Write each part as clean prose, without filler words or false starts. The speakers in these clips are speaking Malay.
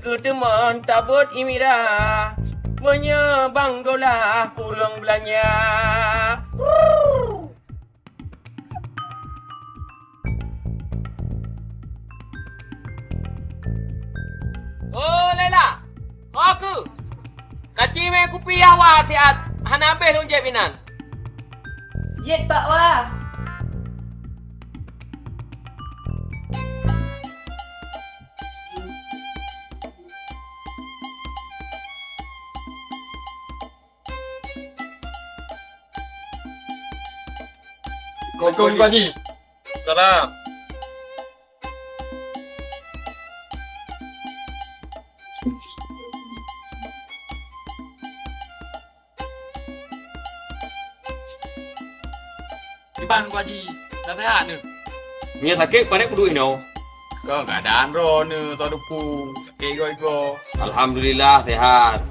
ku teman tabut imira menyebang dolah pulang belanja. Oh Laila, aku kaci me kupi awak tiat hanabe lunje binan. Jet Pak Wah. Assalamualaikum Pak Haji. Salam. Iban Pak Haji. Dah sehat ni. Nya sakit pada kudu ino. Kau keadaan ro ni saduku. Ego. Alhamdulillah sehat.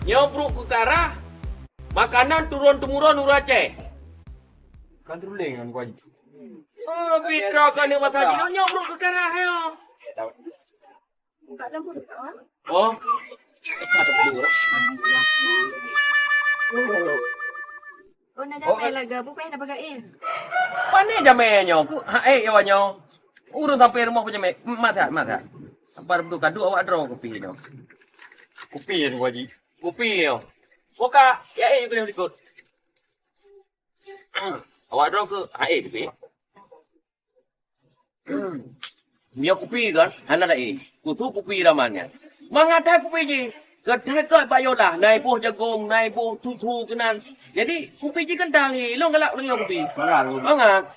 Nya perut ku karah. Makanan turun temurun ura Aceh. Kan teruling kan Pak Haji. Oh, Fitra kan ni masa haji nya perut ku karah yo. Oh. Oh, nak gamai laga. Bukan nak bagain. Pandai jamai nyo. Ya nyo. Urus sampai rumah pun jamai. Masa. Sampai betul kadu awak draw kopi nyo. Kopi ni Pak Haji. Kopi nyo. Boka ya kena ikut. Awak draw ke kopi. Dia kopi kan, anak dah kutu kopi ramanya. Mengata kopi je. Kedai kau bayolah, naik buah jagung, naik buah tutu kenan. Jadi kopi je kental ni, long galak lagi kopi. Mangat.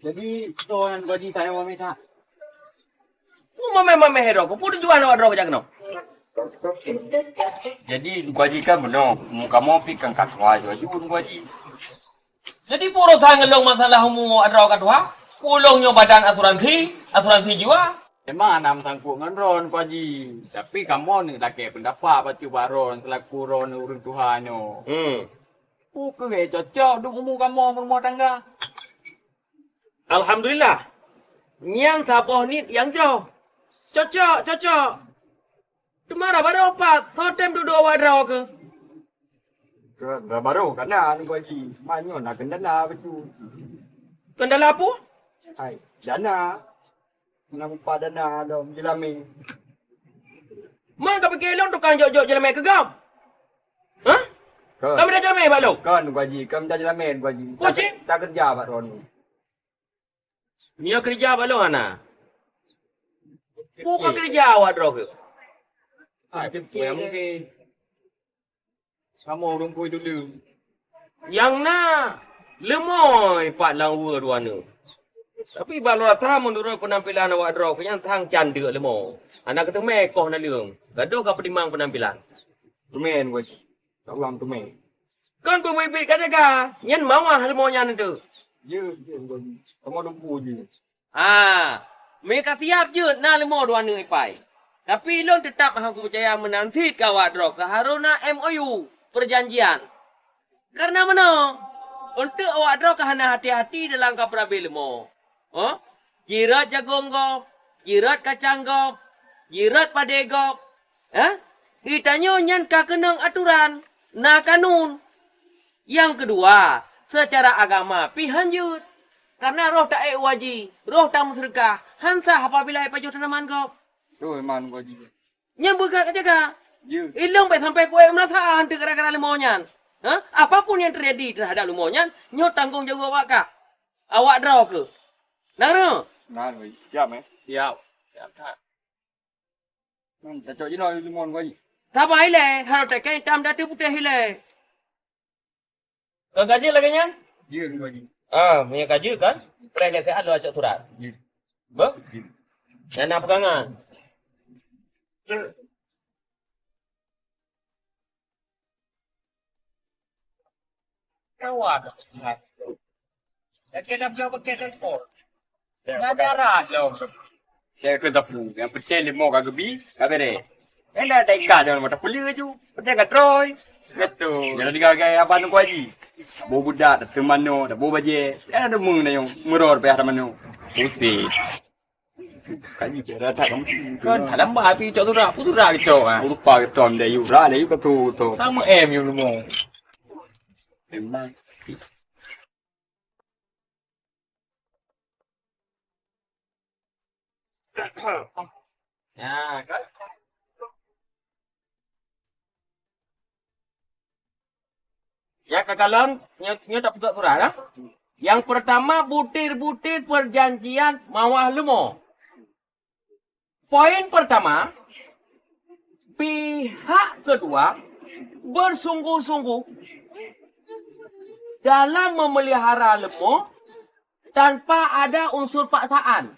Jadi tuan Pak Haji saya mau minta. Mama hero, kau pun jual awak draw macam kena. Jadi Pak Haji kan benar, muka mau pi kan katwa je. Jadi Pak Haji. Jadi puro sang ngelong masalah humu draw kadua. Pulongnya badan asuransi jiwa. Memang anak sangkut dengan Ron Pak Haji. Tapi kamu ni laki pendapat pati buat Ron selaku Ron urun Tuhan ni. Bukan cocok duk umur kamu rumah tangga. Alhamdulillah. Yang sapoh ni yang jauh. Cocok. Cuma baru opat. Sotem duduk awak draw ke? Dah baru kena ni Pak Haji. Banyak nak kendala betul. Kendala apa? Hai, dana. Nak upah dana dalam jelami. Mana kau pergi elong tukang jok-jok jelamai ke kau? Hah? Kau dah jelamai pak lo? Kan Pak Haji, kan dah jelami Pak Haji. Pocik? Tak kerja Pak Ron. Dia kerja pak lo ana. Bukan kerja awak draw ke? Mungkin. Kamu urun kui dulu. Yang nak lemoy pak lawa dua ni. Tapi balu rata menurut penampilan awak draw kenyang tang canda lemo. Anak kata mekoh na leung. Gaduh ka pedimang penampilan. Tumen Pak Haji. Tak ulang tumen. Kan kau bibit kata ka, nyan mau ah lemo nyan tu. Je Pak Haji. Kamu dumpu je. Mereka siap je na lemo dua ni pai. Tapi long tetap aku percaya menanti kawak draw ke haruna MOU perjanjian. Karena mana? Untuk awak draw ke hana hati-hati dalam kapra lemo. Oh, jirat jagung gop, jirat kacang gop, jirat pade gop. Itanya nyan ka kenang aturan, na kanun. Yang kedua, secara agama pihan jut. Karena roh tak waji, roh tak musyrikah, hansa apabila paju tanaman gop. Tu memang Pak Haji. Nyan bergerak jaga. Je. Ilong baik sampai kue merasa hantu gara-gara lemonyan. Apapun yang terjadi terhadap lemonyan, nyot tanggung jawab awak kak. Awak draw ke? Nara? Nah, Pak Haji. Siap Siap. Cocok je nak limon Pak Haji. Siapa hilai? Harap tekan hitam datu putih hilai. Kau gaji lagi nyan? Je Pak Haji. Punya gaji kan? Pernah sehat lo acak surat. Je. Ber? Dan nak pegangan? Awak. Kita dah pakai telefon. Ngajaran lo. Saya ke tapu, yang petel limau kat gebi, kat bere. Ela tak ikat jangan mata kuliah ju. Petel kat Troy. Betul. Jangan digagai abang Pak Haji. Bawa budak, dah temano, dah bawa baje. Ada mung na yung muror pa hara mano. Putih. Kan ni cara tak kamu. Kan dalam bah api cok surat, apa surat kecok ah. Lupa ke tom dia yura dia ke tu. Sama M yang lu. Memang. Ya, kan. Ya kakalang, nyo tak betul surat lah. Yang pertama, butir-butir perjanjian mawah lemo. Poin pertama, pihak kedua bersungguh-sungguh dalam memelihara lemo tanpa ada unsur paksaan.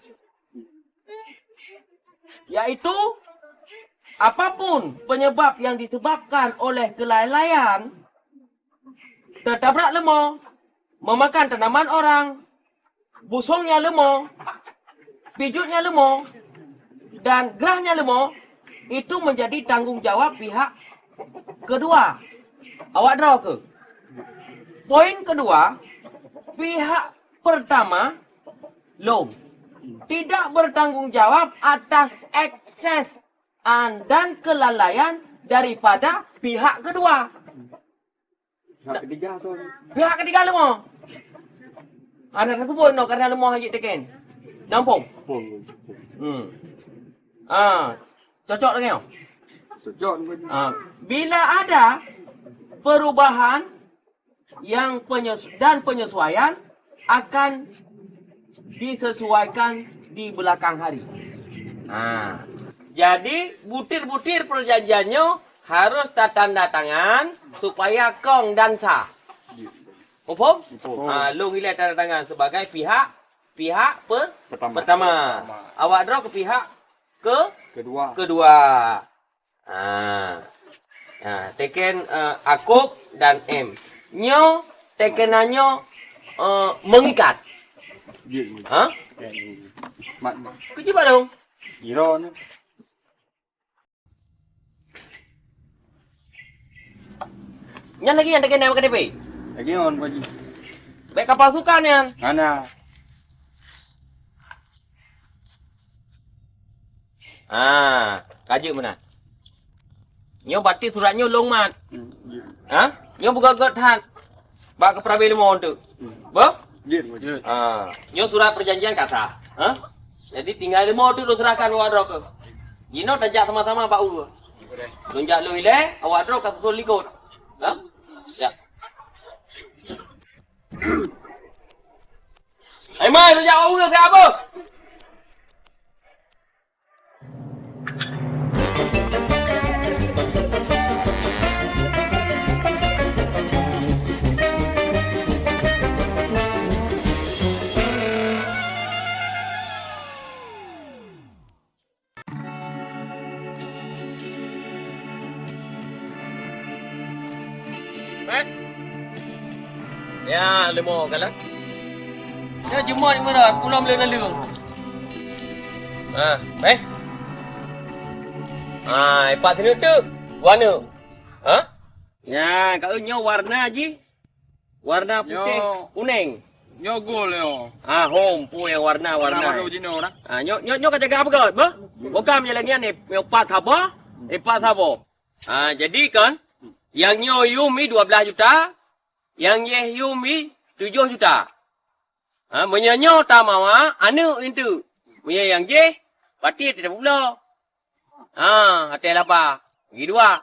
Yaitu, apapun penyebab yang disebabkan oleh kelalaian, tertabrak lemah, memakan tanaman orang, busungnya lemah, pijutnya lemah, dan gerahnya lemah, itu menjadi tanggungjawab pihak kedua. Awak draw ke? Poin kedua, pihak pertama, low, tidak bertanggungjawab atas ekses dan kelalaian daripada pihak kedua. Hak ketiga tu. Pihak ketiga lemah. Ada nak pun nak kerana lemah haji teken. Nampung. Cocok lagi tau. Sejak ni. Bila ada perubahan yang penyesuaian akan disesuaikan di belakang hari. Jadi butir-butir perjanjiannya harus tanda tangan supaya kong dan sah. Faham? Lu nilai tanda tangan sebagai pihak pertama. Awak draw ke pihak kedua. Teken Akub dan M. Nyo tekenannya mengikat. Mak. Kerja dong. Hero ni. Yang lagi yang teken yang KTP. Lagi on Pak Haji. Baik kapal sukan yang. Mana? Kaji mana? Nyo bati suratnya long mat. Nyo buka got bak ke prabe lemo tu. Ba? Jin Pak Haji. Nyo surat perjanjian kata. Jadi tinggal lemo tu lu serahkan awak draw ke. Jino tajak sama-sama bak u. Tunjak lu ile, awak draw kat susul likut. Ya. Mai, lu jak u ke apa? Ya, lemo kalah. Ya, jumpa ni merah, pulang boleh lalu. Baik. Ipat sini tu. Warna. Ya, kau nyo warna ji. Warna putih, kuning. Nyo gol yo. Home pu yang warna. Baru jino dah. Nyo kata apa kau? Ba? Bukan jalan ni empat apa? Empat apa? Jadi kan yang nyo Yumi 12 juta, yang Yeh Yumi 7 juta. Menyanyo tamawa anu itu. Punya yang Yeh pati tidak pula. Hati apa? Gidua.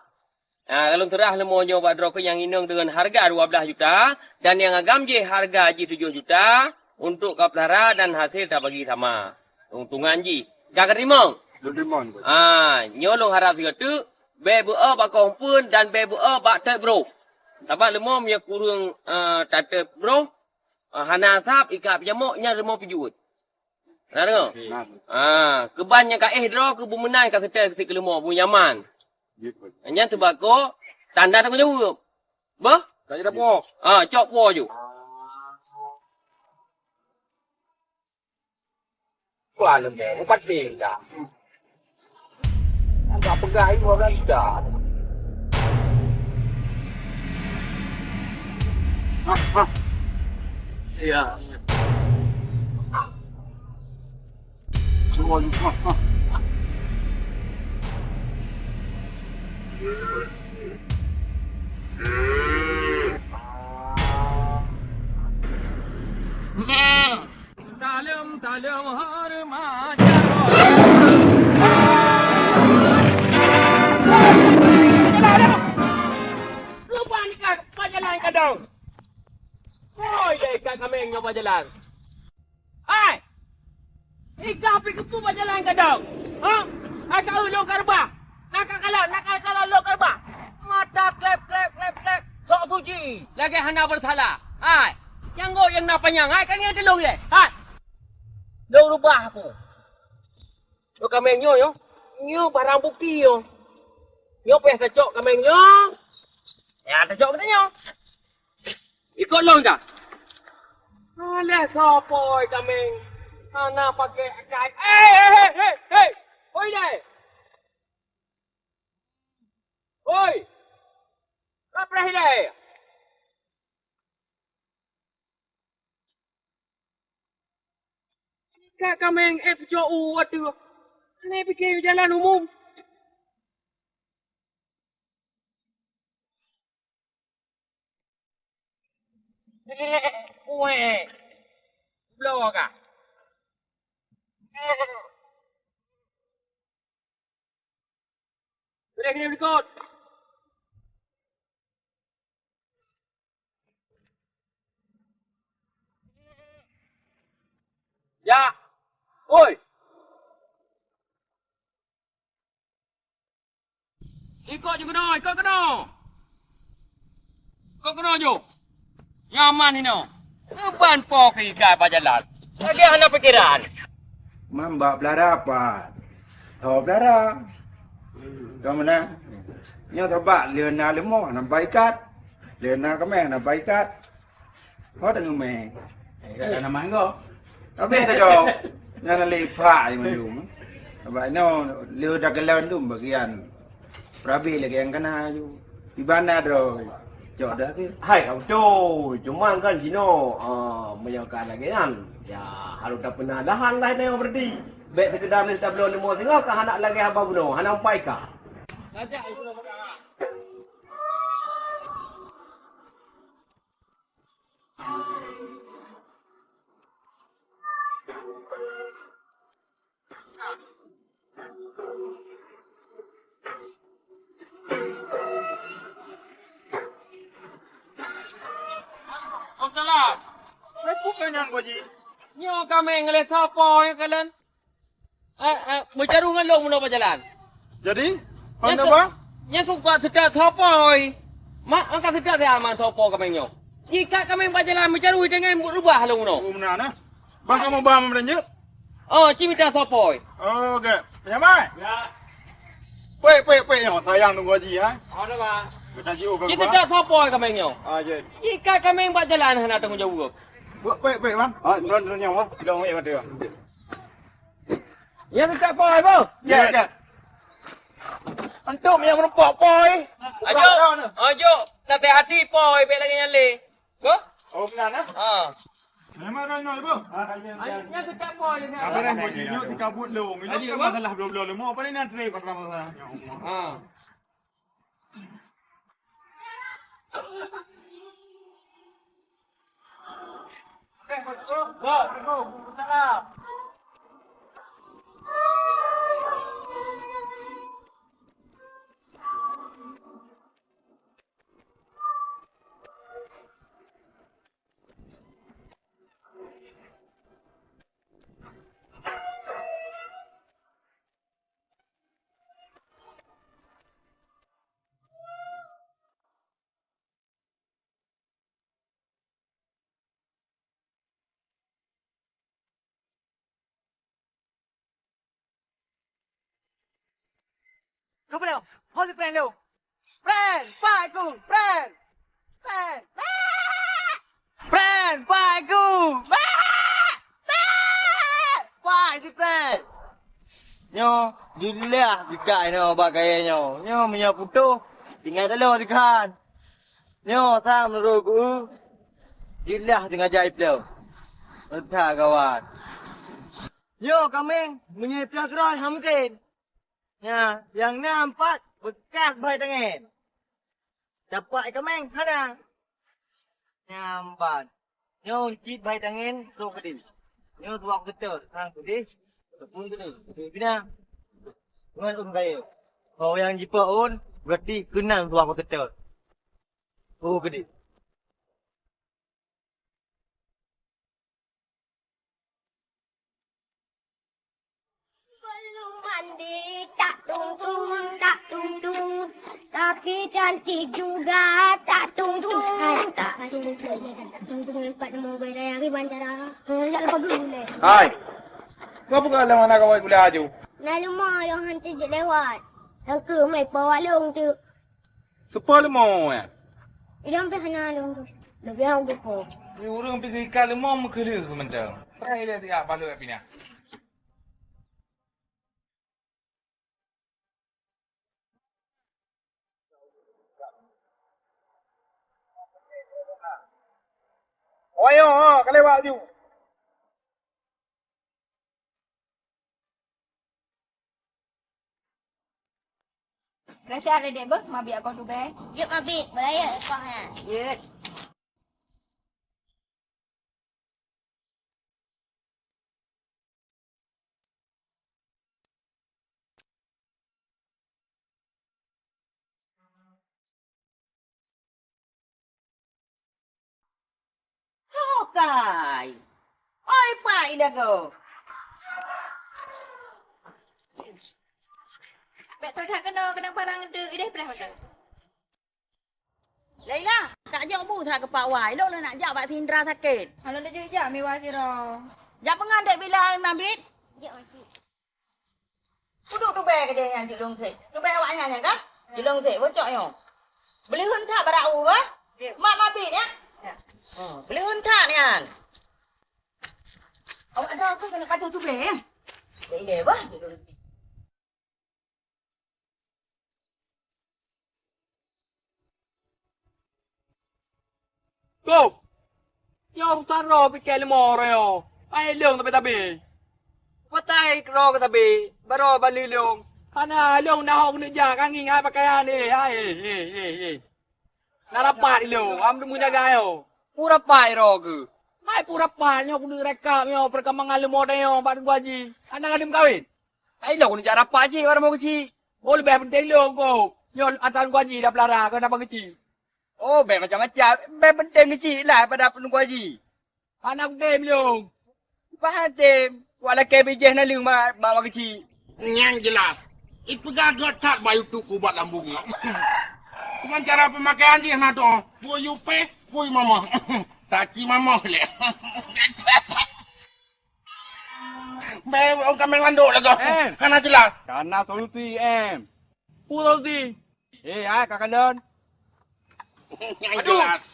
Kalau terah lemonyo badro ke yang inung dengan harga 12 juta dan yang agam Yeh harga ji 7 juta untuk kaplara dan hasil tak bagi sama. Untungan ji. Jangan terima. Terima. Nyolong harap juga tu bebu bak kompun dan bebu bak tek bro. Dapat lemah punya kurung tata bro. Hana sap ikat pijamoknya lemah pijut. Nak dengar? Kebannya kat draw ke bumenai kat setel ke lemah punya nyaman. Hanya tebako tanda tanggung jawab. Bah? Tak ada po. Cok po je. Wah, lemah. Empat benda. Enggak pegai orang dah. Iya. Semua kau. Talim hormat. Rupanya kan pajalan kadang. Oi, dekat kami nyoba jalan. Hai. Ika pergi ke pajalan kadang. Ha? Agak ulung karba. Nak kalah lo karba. Mata klep. Sok suci. Lagi hana bersalah. Hai. Yang go yang nak panjang. Hai, kan yang telung ye. Hai. Lo rubah aku. Lo kami nyo. Nyo barang bukti yo. Nyo peh kacok kami nyo. Ya, kacok katanya. Ikut long dah. Alah, sopoi kami. Ana pakai akai. Hey. Oi deh. Oi. Apa deh? Kak kami FJU waduh. Ini pikir jalan umum. Weh. Blok ah. Kena berikut. Ya. Oi. Ikut je kena, ikut kena je. Nyaman ini. Keban pok ikan pajalan. Lagi anak pikiran. Mamba belara apa? Thọ belara. Kau mana? Nyo thobak lừa na lừa mò nằm bay cát. Lừa na có mẹ nằm bay cát. Hết anh mẹ. Ada nama kau. Nó biết thôi kau. Nhà nó lì phải mà dùng. Vậy nó lừa đặt cái lớn đúng bagian. Prabi lagi yang kena ju. Di mana rồi? Jod dah ke? Hai kau tu, cuma kan Cino menyakan lagi kan. Ya, harus tak pernah dahan lain yang berdi. Baik sekedar ni tak belum lima tengok kan anak lagi apa bunuh, anak umpai kah? Salah. Bukan yang kau ji. Nyo kami ngeliat sopo yang kalian. Mencaru ngelong mula berjalan. Jadi, anda apa? Yang suka sedar sopo. Mak angkat sedar saya aman sopo kami nyo. Jika kami berjalan mencaru dengan rubah long no. Mana na? Bang kamu bahan merenjut? Oh, cimita sopo. Okey. Penyamai? Ya. Wei, yang sayang tunggu ji ha. Ada ba? Kita ji ubah. Kita sedar sopo kami nyo. Aje. Jika kami berjalan hendak tanggung jawab. Wei bang. Ron yang apa? Kita mau yang ada. Yang sedar sopo apa? Ya. Antum yang merupok poi. Ajo, nanti hati poi bela lagi nyale. Ko? Oh, mana? Memang ron ibu. Yang sedar poi ni. Apa yang kau ji? Nyok kabut lu. Minum kan masalah belum lu. Mau apa ni nak try pasal masalah. Go bro. Hold the friend low. Friend, bye go. Friend. Friend, bye go. Bye si friend. Nyo, dilihat juga nyo bagainya. Nyo punya putu, tinggal telur dikan. Nyo sam rogu. Dilihat dengan jaib lo. Entah kawan. Yo kami menyepia keron hamtin. Ya, yang nampak bekas bayi tangan. Capak kami hana. Nyambat. Yo cip bayi tangan tu kedi. Yo tuak betul. Hang kedi. Tepun kedi. Kena. Dengan gaya. Kau yang jipa on berarti kena tuak betul. Oh kedi. Belum mandi tak tung tung, tapi cantik juga tak tung tung. Tak tung tung lepas nama beraya ke bandara. Tak lepas boleh. Hai. Kau bukan lama nak kau boleh aju. Nak lemah yang hantu je lewat. Yang ke mai bawa long tu. Sepuluh mau ya. Dia sampai sana long tu. Lebih orang tu pun. Ni orang pergi kali mau mengkelu ke mentang. Terakhir dia tiap balu kat pina. Oh yo, kalau baju. Rasa ada dek ber, mabik apa tu be? Yuk mabik, beraya kau ha. Yes. Kai. Oi pai dah kau. Bek tu tak kena barang tu ide berapa tu? Laila, tak jauh bu tak kepak wai. Lo nak jak bak Sindra sakit. Kalau dah jejak mewah sira. Jak pengandek bila mabit. Ya makcik. Duduk tu be ke dia yang di long sek. Tu be awaknya kan? Di long sek bocok yo. Beli hunta barau ba? Mak mabit ya? Ya. Beli hunta ni kan. Awak ada apa kena padu tu be? Laila ba? Go. Yo taro pikir lemo reo. Ai leong tapi. Patay kro ka tabi. Baro balilong. Ana leong na hok ni ja kang ngai pakaian ni. Ai. Narapat lo, am demu jaga yo. Pura pai ro ke. Mai pura pa nyo kudu rekam yo perkembangan lemo yo bad gaji. Ana ngadim kawin. Ai lo ni jara pa ji war mo ki. Oh lebih penting lo ko. Yo atan gaji dah pelara kau dapat kecil. Oh, be macam-macam. Be penting kecil lah pada penunggu haji. Anak dem lo. Faham tem. Wala ke bijeh na lung ma kecil. Yang jelas. Itu gagal tak bayu tu kubat lambung. Cuman cara pemakaian dia nak tu. Pui yupe, pui mama. Taki mama le. Be orang kami nganduk lagi. Kana jelas. Karena solusi em. Solusi. Kakak Lon. Yang jelas.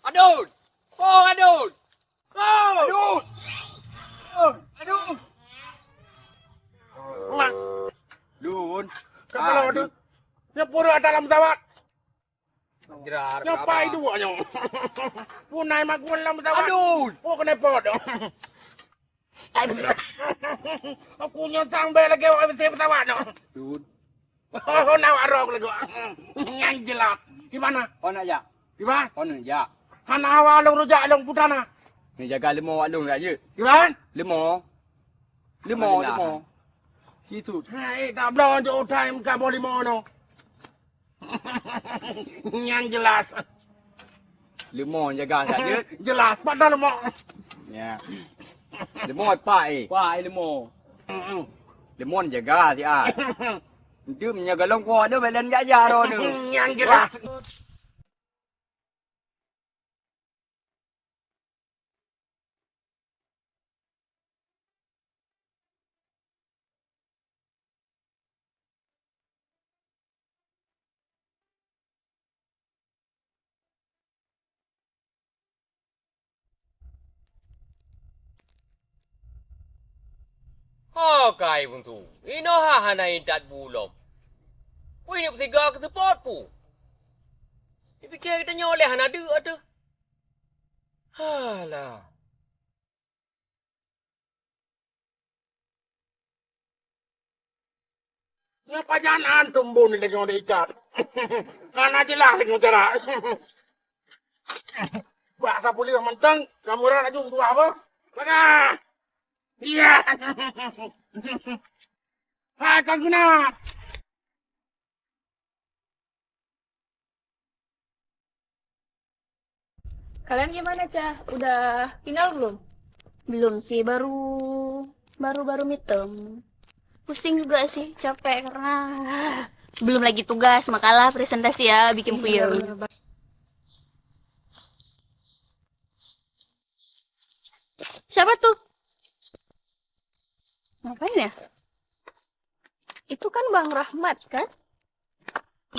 Adun. Oh, adun. Oh. Aduh. Aduh. Mak. Dun. Kepala aduh. Nya pura dalam tawak. Jerar. Nya pai dua nya. Punai mak gua dalam tawak. Aduh. Oh kena pot. Aduh. Aku nyotang be lagi awak mesti tawak dah. Dun. Oh nak arok lagi. Yang jelas. Di mana? Oh nak ya. Di mana? Oh nak ya. Hana awak long rujak long putana. Ni jaga lemo wak long kat je. Di mana? Lemo. Lemo. Situ. Hai, tak belum jauh time kat boli mono. Yang jelas. Lemo jaga kat je. Jelas padahal lemok. Ya. Lemo pai. Pai lemo. Lemo jaga si ah. Itu menjaga longkok tu belen jaja ro tu. Yang jelas. Oh, kai pun tu. Ino ha hana intat bulom. Wih, ni bertiga ke support pu. Dipikir kita nyoleh hana ada. Halah. Ngapa jangan tumbuh ni lagi orang ikat? Karena jelas lagi cara. Bahasa pulih mentang, kamu orang aja untuk apa? Bagaimana? Iya. Hai Kang Guna. Kalian gimana, Cah? Udah final belum? Belum sih, baru midterm. Pusing juga sih, capek karena belum lagi tugas, makalah, presentasi ya, bikin puyeng. Siapa tuh? Ngapain ya? Itu kan Bang Rahmat, kan?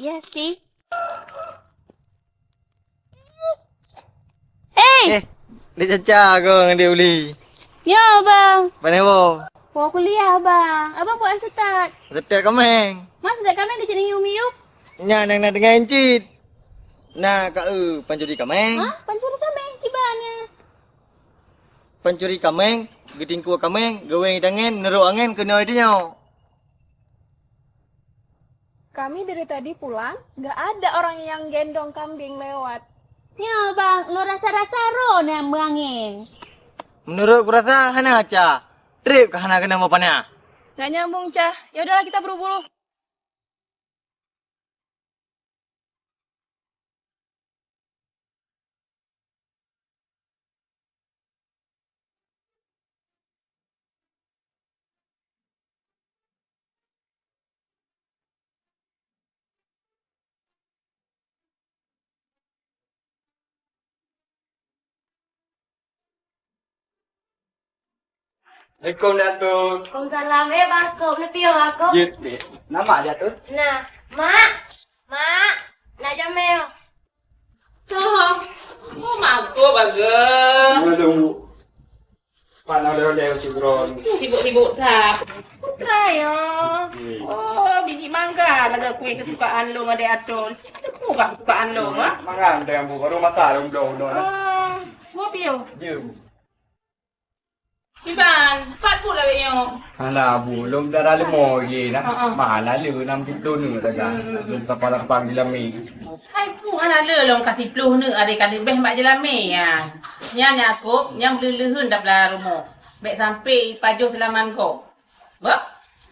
Iya sih. Hey! Dia caca kau dia uli. Ya, Bang. Mana bo? Mau kuliah, Bang. Abang buat setat. Setek kameng. Mas, setat kami di sini yum-yum. Nya nang nak dengan encit. Nah, kak pancuri kameng. Hah? Pancuri kami, tibanya. Pancuri kameng, getingku kameng, gaweng tangan, neru angin kena dia. Kami dari tadi pulang, nggak ada orang yang gendong kambing lewat. Ya, Bang. Lu rasa-rasa ron yang mengangin. Menurut kurasa hana aja. Trip ke hana kena mau panah. Nggak nyambung, Cah. Ya udahlah kita buru-buru. Assalamualaikum Datuk. Waalaikumsalam. Barkop. Ni piyo aku. Ya, nama Datuk. Nah, Mak. Mak. Nak jamil. Oh, mangko bagus. Belum. Panau dia sugron. Sibuk-sibuk tak. Putra ya. Oh, biji mangga lah kue kesukaan lo ada atul. Bukan kesukaan lo, ha? Mangan dia bu baru mata dong dong. Oh, mobil. Ya. Iban, 40 lah yo. Hana bu, lom darah lemo ye na. Mana lu 60 nu taga. Lom kepala pang dilami. Hai pu ana le long kasih 10 ni ada kasih beh mak jelame ya. Nya aku, nya leuleun dap la rumo. Bek sampai pajuh selaman ko. Ba?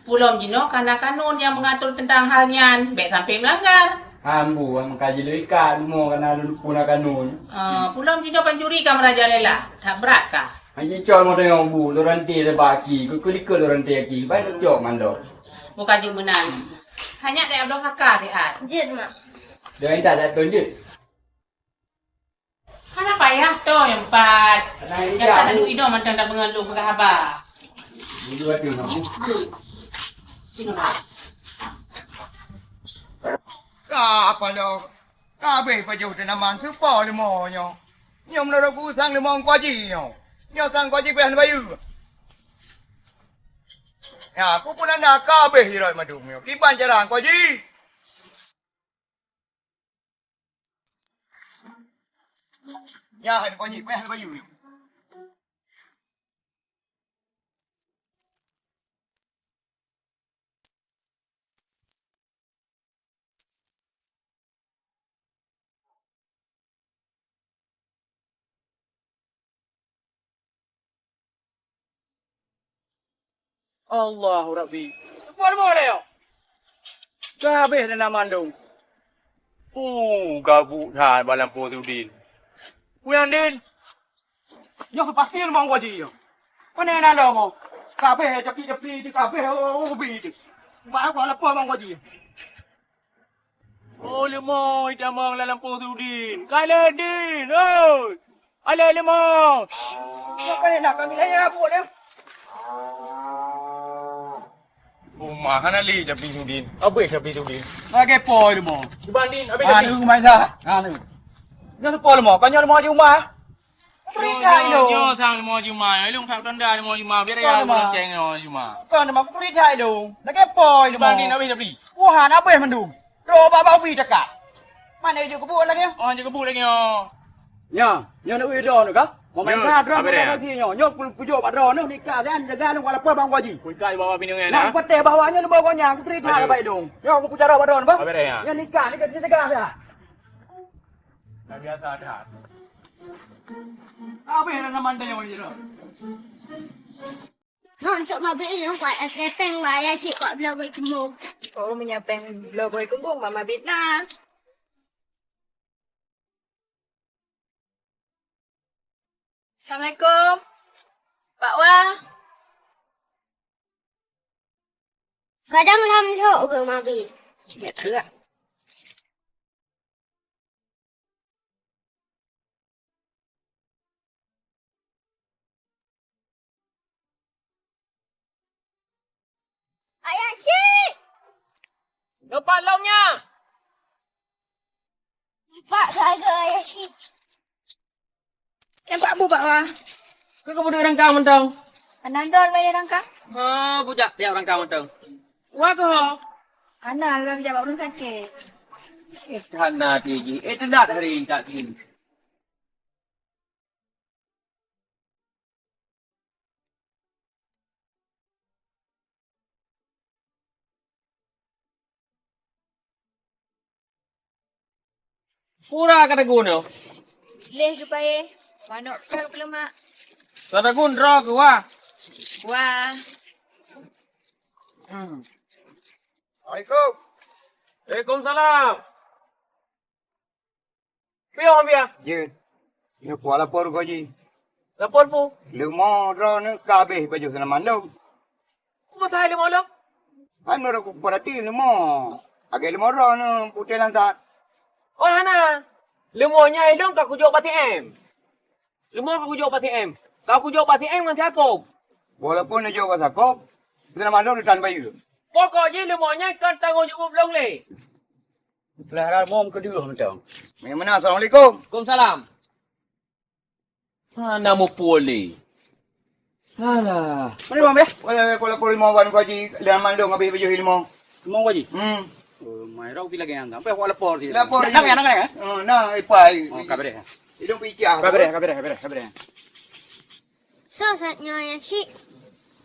Pulom jino karena kanun yang mengatur tentang halnya, bek sampai melanggar. Ambu, ang kaji leuika lemo kana lu puna kanun. Pulom jino panjuri ka meraja lela. Tak berat kah? Anji col mo tengok bu, lorante le baki, kukulik lorante aki. Baik cok mando. Bukan je menang. Hanya dia abang kakak dia. Jid, Mak. Dia tak ada tunjuk. Mana payah tu yang empat. Nah, Yang tak ada duit dah macam tak mengeluh ke khabar. Dua tu no. Apa lo? Kabe paju tenaman supo lemo nyo. Nyom lo ku sang lemo kwaji nyo. Nyo sang kwaji pe han bayu. Ya, aku pun nak kabe hiroi madung nyo. Kiban jarang kwaji. Ya, han kwaji pe han bayu. Allahu Rabbi. Buat apa leo? Kabeh dan mandung. Gabuk dah balam Potudin. Puyan din. Yo pasti lu mau gaji yo. Mana nak lo mau? Kabeh cepi-cepi di kabeh ubi di. Ba apa lepas mau gaji. Oh lemau ida mang dalam Potudin. Kala din. Oh. Ale lemau. Siapa nak kami laya apa leo? Mana li jadi Tudin? Apa jadi Tudin? Lagi pol mo. Dibanding abi jadi. Anu kumasa. Anu. Nyo pol mo, kanyo mo juma. Pritai lo. Nyo sang mo juma, ilung tak tanda mo juma, biar ya mo ceng mo juma. Kan mo pritai lo. Lagi pol mo. Dibanding abi jadi. Wah, apa yang mendung? Ro baba ubi dekat. Mana je kebun lagi? Oh, je kebun lagi yo. Nya, nya nak ubi dah nu ka? Mau main kado, mau main lagi nyok pujuk Pak Ron ni nikah kan jaga lu walaupun bang Waji. Kuikai bawa bini ngene Nak pete bawahnya lu bawahnya aku cerita lah baik dong. Nyok aku pucara Pak Ron, Bang. Abere ya. Ya nikah kita jaga dah. Biasa ada. Apa yang nama anda yang ini? Nonton mabik ni kuat kepeng waya cik kuat belah buat cemuk. Oh, menyapeng bloboy kumbung mama bitna. Assalamualaikum. Pak Wah. Kadang lam thok ke mabik. Ya ke. Ayah cik. Lepas longnya. Pak saya ayah cik. Nampak bu Pak Wah. Kau kau duduk rangkau mentang. Anandon main rangka. Ha, bujak dia rangkau mentang. Wah kau. Ana agak jawab orang kakek. Istana tinggi. Itu nak hari ini tak tinggi. Pura kata guna. Leh ke pae. Manok ke pelemak. Kata guna draw ke wah. Wah. Assalamualaikum. Waalaikumsalam. Pion biar. Je. Ni kuala por ko ji. Lapor pu. Lu mau Ron kabeh baju sana mandau. Kau saya lima lo. Anu aku perhati lu mau. Agak lu mau Ron putih lantak. Oh Hana. Lemonya ilong kau kujuk pati M. Lemon kau kujuk pati M. Kau kujuk pati M dengan siapa? Walaupun dia jawab sakop, sana mandau di tan bayu. Pokoknya lemonya kan tanggung jawab long le. Selera mom kedua macam. Memang Assalamualaikum. Waalaikumsalam. Mana mu poli? Alah. Mana bang ya? Kalau por mau ban ko ji, dan mandau ngabe baju ilmu. Mau gaji? Hmm. Mai rau pila gang ngam. Pe wala por ti. Lapor. Nak ya? Nah, ipai. Oh, kabere. Hidung pikir. Kabere. Sosatnya ayah cik.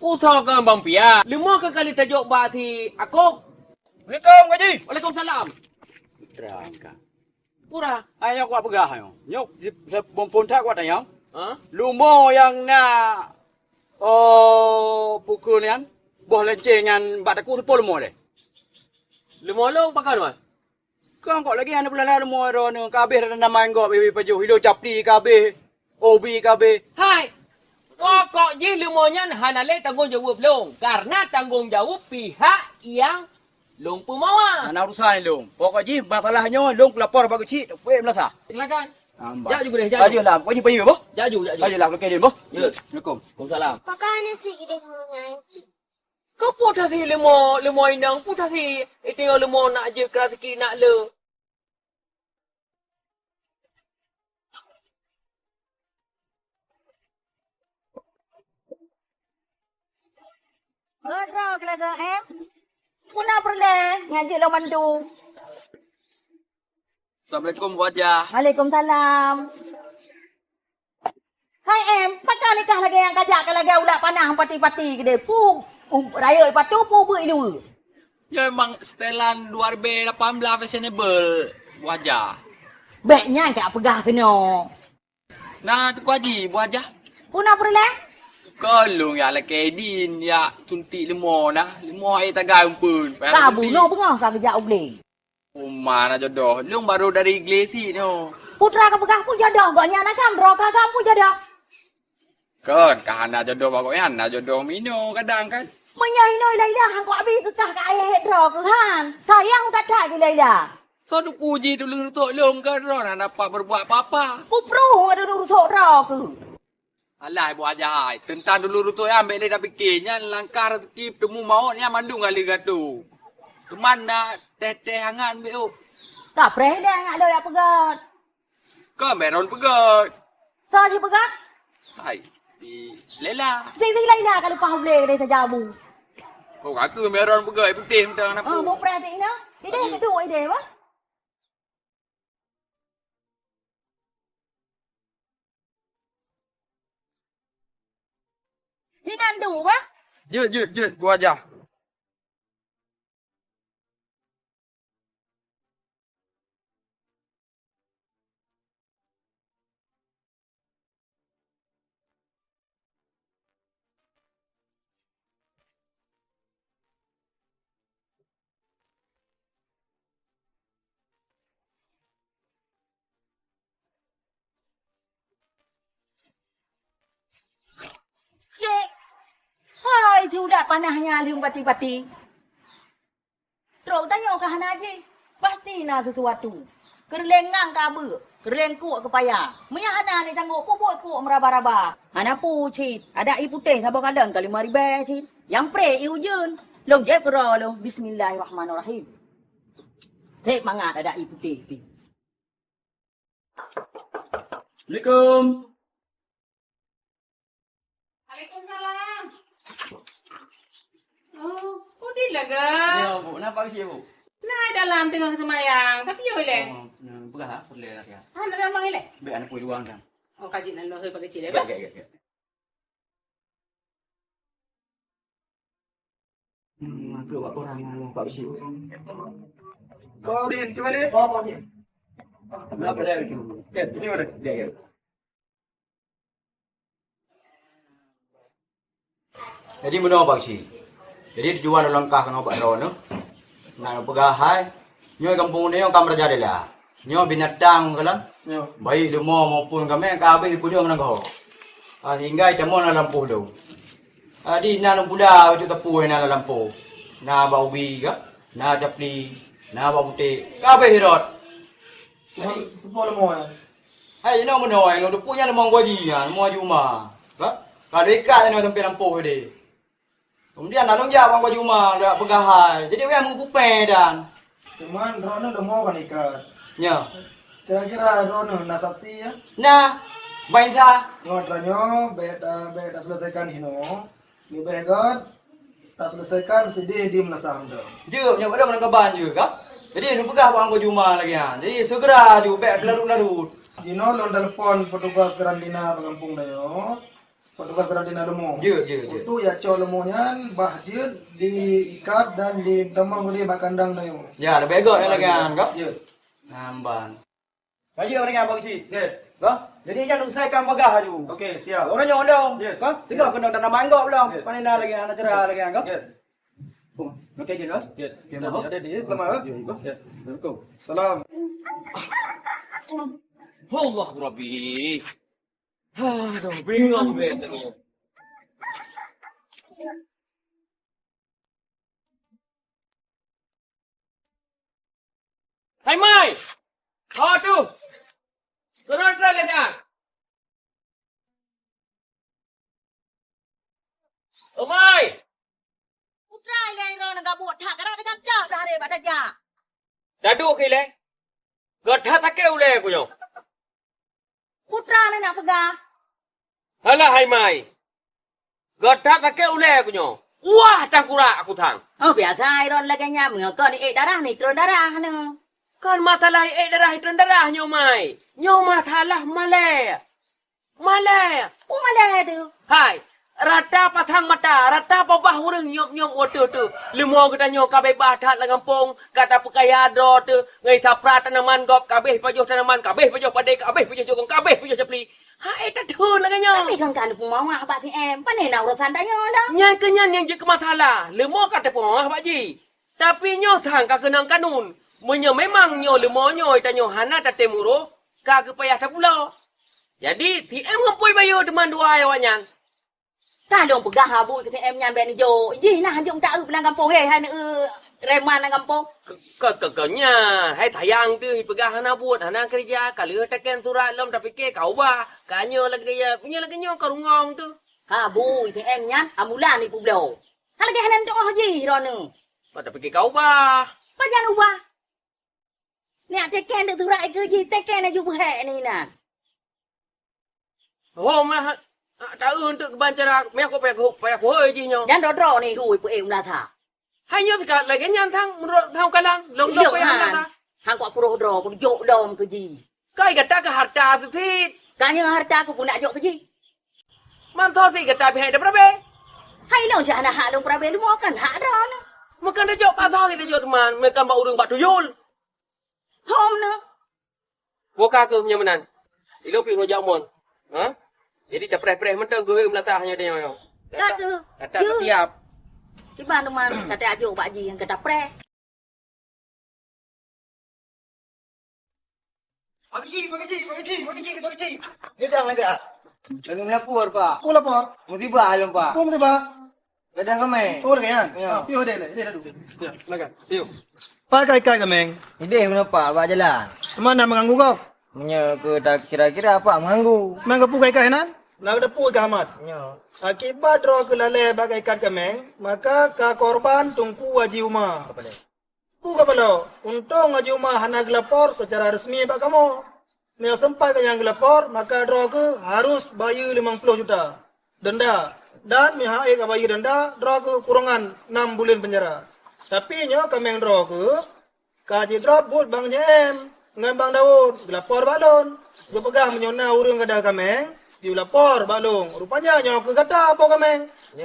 Usah kan bang Pia. Lemon ke kali tajuk bati aku. Assalamualaikum gaji. Waalaikumsalam. Rangka. Pura. Ayo aku pegah ayo. Nyok sepompon tak kuat ayo. Ha? Lumo yang nak pukul ni kan. Boh lencengan bak aku sepuluh lumo deh. Lemon lo pakai mana? Kau kok lagi anak bulan lumo ro ni kabeh dah nama engkau bibi paju hidup capli kabeh. Obi kabeh. Hai. Pokoknya lemonnya hana le tanggung jawab long. Karena tanggung jawab pihak yang long pemawa. Mana urusan ni long. Pokoknya masalahnya long lapor bagi cik. Weh melasa. Silakan. Jaju Jaju boleh, jaju. Jaju lah. Wajib payu boh. Jaju. Jaju lah kelakar dia boh. Ya. Assalamualaikum. Waalaikumsalam. Pakai nasi kita dengan cik. Kau pun dah lemon inang pun dah tengok lemon nak je keras sikit nak le. Ora kelaga Kuna perle ngaji lo mandu. Assalamualaikum wajah. Waalaikumsalam. Hai pakal nikah lagi yang kajak ke lagi udak panah pati-pati gede. Pu raya patu pu bu ilu. Ya memang setelan 2018 fashionable wajah. Baiknya enggak pegah kena. Nah, tu kuaji wajah. Kuna perle? Kalau ya la kedin ya tunti lemo nah. Lemo ai tagai umpun. Tabu no pengah sa kejak uble. Mana jodoh. Lu baru dari Iglesi no. Putra ke pegah pun jodoh gaknya nak kan bro kakak pun jodoh. Kan kahana jodoh pokoknya ana jodoh mino kadang kan. Menyai noi dah hang kok abi kekah ke ayah hetro ke kan. Sayang tak tak ke dah. So du puji dulu tu long kan ron nak dapat berbuat apa-apa. Ku pro ada dulu tok ro ke. Alah buat jahat. Tentang dulu tu ambil le dah fikirnya langkah rezeki temu mautnya mandung kali gatu. Kemana teh-teh hangat ambil. Tak pre dah ngak ada pegat. Kau meron pegot. Sa si pegat? Hai. Di lela. Sing lain dah kalau paham le dari sajabu. Oh aku meron pegot putih tentang apa. Mau pre dik na. Ide ke tu ide ba? Hinan du ba? Jut, gua aja. Ye. Hai, sudah panahnya liung pati-pati. Truk tanya ke hana je. Pasti na sesuatu. Kerlengang kabe, kerleng kuat kepaya. Punya hana ni tangguh puput kuat meraba-raba. Hana pucit, ada ibu teh sabang kadang kali mari becit. Yang pre iu jun. Long je kero long. Bismillahirrahmanirrahim. Teh mangat ada ibu teh. Assalamualaikum. Waalaikumsalam. Oh, udah lah ke? Ya, Bu. Kenapa sih, Bu? Nah, dalam tengah semayang. Tapi ya boleh. Bukan lah, boleh lah ya. Ah, dalam bang ile. Be anak kuih luang kan. Oh, kaji nan lo pakai cile. Gak. Keluar orang Pak Besi. Kau Din, gimana? Oh, ni. Berapa dah itu? Ini mana? Ya. Jadi mana Pak Besi? Jadi tujuan langkah kena Pak Ron tu. Nak pegahai. Nyo kampung ni yang kamera jadi lah. Nyo binatang kalang. Yo. Baik demo maupun kami kabeh pun dia menangkau. Hingga cemo na lampu tu. Di na pula itu tepu na lampu. Na baubi ke? Na capli, na bau putih. Kabeh hirot. Sepuluh mau. Hai no menoi no punya lemong gaji kan, mau juma. Ka? Kalau ikat no sampai lampu dia. Kemudian nak dia bang gaji rumah dak pegahai. Jadi we mu kupe dan. Cuman Rono udah mau kan ikat. Nya. Kira-kira Rono nak saksi ya? Nah, bain tha. Ngotranyo beta selesaikan hino. Ni begot tak selesaikan sedih di melasam dah. Je, nya pada menang kaban je ka? Jadi nu pegah bang gaji rumah lagi kan. Jadi segera ju be larut-larut. Dino lo telepon petugas karantina kampung dayo. Petugas karantina demo. Je. Itu ya col lemonyan bahjud diikat dan di demong di bakandang dayo. Ya, ada begot lagi kan ka? Ya. Namban. Kaji orang yang bang si. Ka? Jadi jangan selesaikan pegah ju. Okey, siap. Orang yang dong. Ya. Ka? Tiga kena dan nama enggak belum? Ya. Panina lagi anak cerah lagi kan? Ya. Okey je bos. Ya. Ada di selamat. Ya. Salam. Allah Rabbi. Aduh, bingung deh tadi. Hai Mai. Kau tu. Turun lihat tak? Oh Mai. Putra yang Ron enggak buat tak kerana dengan jah dah ada pada jah. Dadu kile. Gotha tak ke ule aku nyo. Putra ni nak pegah. Halah hai Mai. Gotha tak ke ule aku nyo. Wah, tangkura aku thang. Oh biasa Ron lagi nya mengko ni darah ni turun darah ni. Kan masalah darah itu darah nyo Mai. Nyo masalah malay. Malay. Oh malah tu. Hai. Rata patang mata, rata papah urang nyop oto tu. Lemo kita nyo kabeh bahat la kampung, kata pekaya dro tu, ngai sapra tanaman gop kabeh pajoh tanaman, kabeh pajoh padai, kabeh pajoh jogong, kabeh pajoh capli. Ha eta thun la nyo. Tapi kan pun mau ngah ba si em, pane na urusan tanya dah. Nyai kenyan yang je ke masalah. Lemo kata pengah Pak Ji. Tapi nyo sang ka kenang kanun. Menyo memang nyo lemo nyo eta nyo hana ta temuro, ka ke payah ta pula. Jadi ti em ngampoi bayo deman dua awanyan. Kalau pegah habu ke si em nyan ben jo. Ji nah jong tak pulang kampung he hai reman nang kampung. Kekenya, hai tayang tu pegah hana buat hana kerja kalau teken surat lom tapi ke kau ba. Kanyo lagi ya, punya lagi nyo karungong tu. Habu si em nyan amulan ni publo. Hal ke hanan doa ji rono. Pada pergi kau ba. Pajan ubah. Ni teken tu surat ke ji teken ju he ni nah. Oh mah tahu untuk kebancara, meh aku payah hoi je nyo. Dan dodro ni hui pu em la tha. Hai nyo dekat lagi nyan thang menurut thau kalang, long payah hana. Hang kok puro dro ku jo dom ke ji. Kai kata ke harta setit. Kanya harta ku nak jo ke ji. Man tho si kata bihai dah berapa? Hai lo jangan hak lo prabe lu mau kan hak dah no. Makan dah jauh pasal kita jauh teman. Mereka mbak urung bak tuyul. Hom no. Buka ke punya menan. Ilo pi rojak mon. Ha? Jadi cepres-pres mentang gue melatah hanya dia yo. Tak tu. Kata setiap. Di mana man kata ajo pak ji yang kata pre. Pagi. Ni dah lagi ah. Lalu lapor pak. Aku lapor. Mau tiba alam pak. Aku tiba. Kadang kami. Tur kan? Ya. Piu deh. Dia dulu. Ya, silakan. Piu. Pakai kai kameng. Ide kenapa pak jalan? Mana mengganggu kau? Punya ke tak kira-kira apa mengganggu. Menggapu kai kainan? Nak ada pui kahmat. Ya. Akibat roh kelale bagai kat kameng, maka ka korban tungku waji umah. Apa dia? Buka balo. Untung waji umah hana gelapor secara resmi bak kamu. Mia sampai ke yang gelapor, maka roh ke harus bayar 50 juta denda. Dan mia ka bayar denda, roh ke kurangan 6 bulan penjara. Tapi nyo kameng roh ke kaji drop but bang JM dengan bang Daud gelapor balon. Dia pegang menyona urang kada kameng. Dia lapor balung. Rupanya nyo ke kata apa kameng.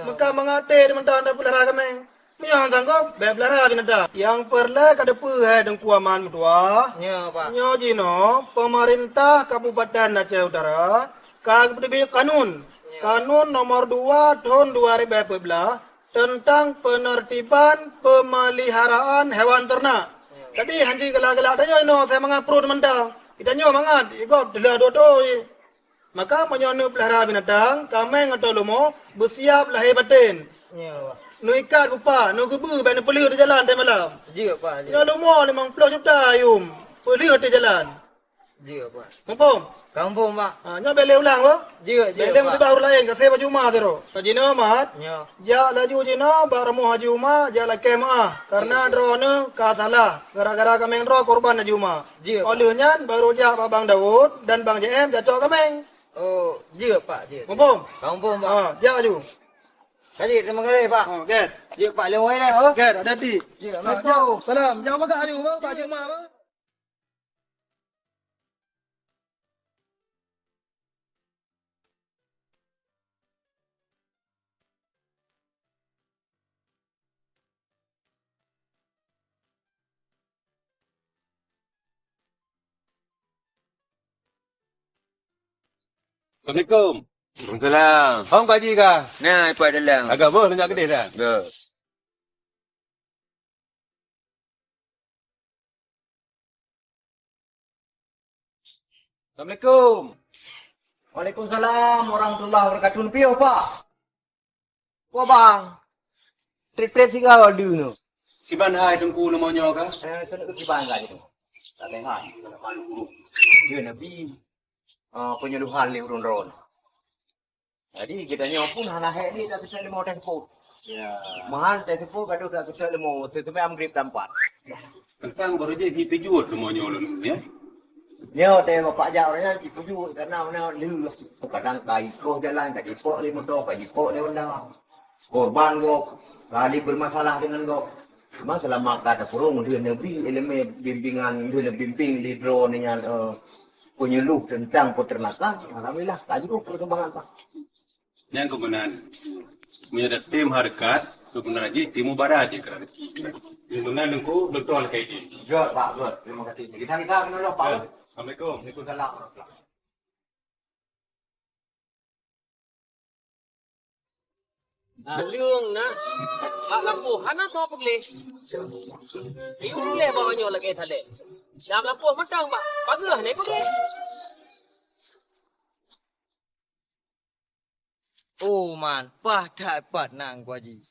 Maka mengate di mentah anda pelara kameng. Yang sanggup beb lara binada. Yang perlu kada pe deng kuaman mutua. Ya pak. Nyo jino pemerintah Kabupaten Aceh Utara kabudi kanun. Kanun nomor 2 tahun 2014 tentang penertiban pemeliharaan hewan ternak. Tadi hanji gelak-gelak tanya ino saya mengaprut mentang. Kita nyo mangat ikut delah dodo. Maka menyono pelihara binatang, kami ngatau lomo bersiap lahir batin. Ya pak. Nu ikat rupa, nu gebu bana pelih di jalan time malam. Jika pak. Ya lomo 50 juta yum. Pelih di jalan. Jika pak. Kampung. Kampung pak. Nya bele ulang lo. Jika Bele mesti baru lain ka saya baju mah tero. Kajina mat. Ya. Ja laju jina baramu haji umah ja la kemah karena drone ka salah gara-gara kameng dro korban haji umah. Jika. Olehnya baru ja Bang Daud dan Bang JM jacok kameng. Oh, jika pak. Jika. Kampung. Kampung pak. Ja aju. Haji terima kasih pak. Get. Jika pak lewai dah. Oh. Get ada di. Jika. Jauh. Salam. Jauh bagak aju ba baju mah ba. Assalamualaikum. Waalaikumsalam. Hong Pak Haji kah? Nah, ipat dalam. Agak boleh nak kedai dah. Ke. Assalamualaikum. Waalaikumsalam warahmatullahi wabarakatuh. Piyo pak? Kau bang? Trip-trip sih kau ada nu. Si Banhai tungku namanya kah? Kena ke kiban kah itu? Tak dengar. Dia nabi penyuluhan li urun-urun. Jadi kita nyawa pun hana hek ni tak bisa lima tes sepuluh. Ya. Mahal tes sepuluh kadang tak bisa lima. Tetapi amgrip tempat. Tentang baru je di tujuh namanya lalu ya. Nyawa teh bapak jauh orangnya dipuju karena mana lu kadang kai kau jalan tak dipok lima motor tak dipok dia undang. Korban kau lali bermasalah dengan kau. Memang selama kata kurung dia nabi elemen bimbingan dia bimbing di drone dengan penyuluh tentang peternakan. Alhamdulillah tak juga perkembangan pak. Yang kemudian menjadi tim harkat kemudian aja tim mubarak aja kerana. Kemudian nunggu betul kayak ini. Jod pak, jod. Terima kasih. Kita kenal pak. Assalamualaikum. Waalaikumsalam. Lương na. Lampu hana to pagli. Yung le ba nyo lagi thale. Jam lampu matang ba. Paglah ni pagli. Oh man, pah dapat nang ku haji.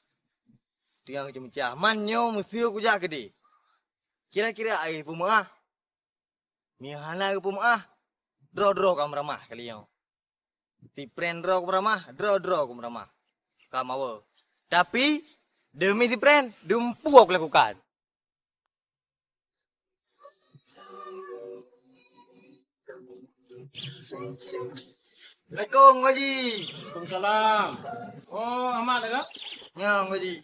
Tiang macam manyo mesti aku jak gede. Kira-kira air pemaah. Mihana ke pemaah. Draw kam ramah kali yang. Ti pren draw kam ramah, draw kam ramah. Kam awal. Tapi demi ti pren, dumpu aku lakukan. Assalamualaikum Haji. Waalaikumsalam. Oh, amat dah. Ya Haji.